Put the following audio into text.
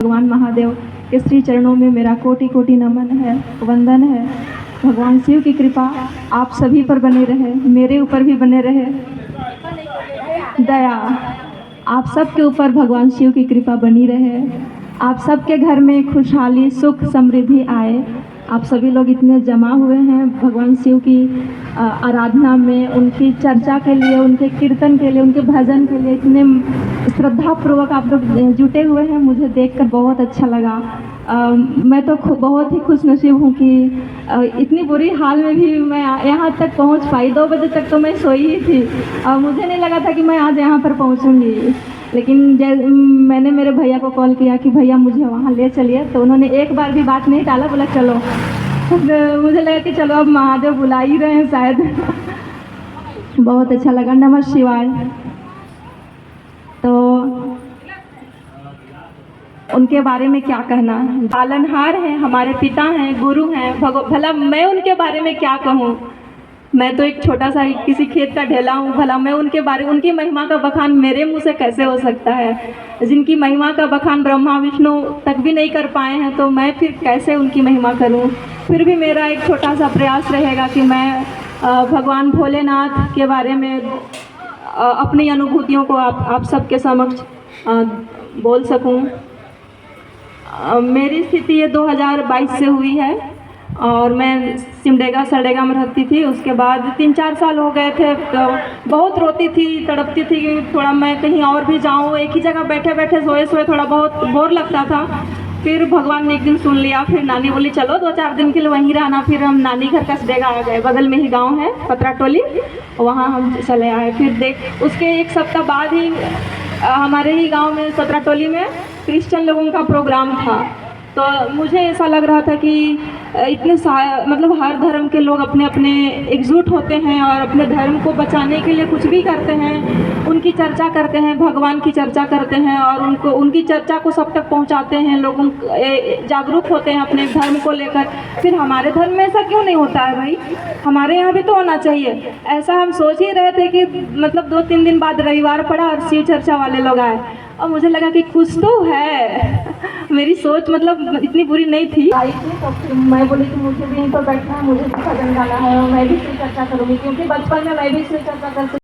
भगवान महादेव के श्री चरणों में मेरा कोटि कोटि नमन है, वंदन है। भगवान शिव की कृपा आप सभी पर बने रहे, मेरे ऊपर भी बने रहे। दया आप सबके ऊपर भगवान शिव की कृपा बनी रहे। आप सबके घर में खुशहाली सुख समृद्धि आए। आप सभी लोग इतने जमा हुए हैं भगवान शिव की आराधना में, उनकी चर्चा के लिए, उनके कीर्तन के लिए, उनके भजन के लिए इतने श्रद्धापूर्वक आप लोग जुटे हुए हैं। मुझे देखकर बहुत अच्छा लगा। मैं तो बहुत ही खुशनसीब हूँ कि इतनी बुरी हाल में भी मैं यहाँ तक पहुँच पाई। 2 बजे तक तो मैं सोई ही थी और मुझे नहीं लगा था कि मैं आज यहाँ पर पहुँचूँगी। लेकिन मैंने मेरे भैया को कॉल किया कि भैया मुझे वहाँ ले चलिए, तो उन्होंने एक बार भी बात नहीं टाला, बोला चलो। तो मुझे लगा कि चलो अब महादेव बुला ही रहे हैं शायद। बहुत अच्छा लगा। नमः शिवाय। तो उनके बारे में क्या कहना, पालनहार हैं, हमारे पिता हैं, गुरु हैं। भला मैं उनके बारे में क्या कहूँ। मैं तो एक छोटा सा किसी खेत का ढेला हूँ। भला मैं उनकी महिमा का बखान मेरे मुंह से कैसे हो सकता है। जिनकी महिमा का बखान ब्रह्मा विष्णु तक भी नहीं कर पाए हैं, तो मैं फिर कैसे उनकी महिमा करूँ। फिर भी मेरा एक छोटा सा प्रयास रहेगा कि मैं भगवान भोलेनाथ के बारे में अपनी अनुभूतियों को आप सबके समक्ष बोल सकूँ। मेरी स्थिति ये 2022 से हुई है और मैं सिमडेगा सरडेगा में रहती थी। उसके बाद 3-4 साल हो गए थे। तो बहुत रोती थी, तड़पती थी कि थोड़ा मैं कहीं और भी जाऊँ। एक ही जगह बैठे बैठे सोए सोए थोड़ा बहुत बोर लगता था। फिर भगवान ने एक दिन सुन लिया। फिर नानी बोली चलो 2-4 दिन के लिए वहीं रहना। फिर हम नानी घर कसडेगा आ गए, बगल में ही गांव है पतरा टोली, वहाँ हम चले आए। फिर उसके 1 सप्ताह बाद ही हमारे ही गांव में पतरा टोली में क्रिश्चियन लोगों का प्रोग्राम था। तो मुझे ऐसा लग रहा था कि इतने मतलब हर धर्म के लोग अपने अपने एकजुट होते हैं और अपने धर्म को बचाने के लिए कुछ भी करते हैं। उनकी चर्चा करते हैं, भगवान की चर्चा करते हैं और उनकी चर्चा को सब तक पहुंचाते हैं। लोग जागरूक होते हैं अपने धर्म को लेकर। फिर हमारे धर्म में ऐसा क्यों नहीं होता है भाई, हमारे यहाँ भी तो होना चाहिए। ऐसा हम सोच ही रहे थे कि मतलब 2-3 दिन बाद रविवार पड़ा और शिव चर्चा वाले लोग आए और मुझे लगा कि कुछ तो है। मेरी सोच मतलब इतनी बुरी नहीं थी। आई थी तो फिर मैं बोली कि मुझे भी यहीं पर बैठना है, मुझे भी भजन गाना है और मैं भी शिव चर्चा करूँगी, क्योंकि बचपन में मैं भी शिव चर्चा करती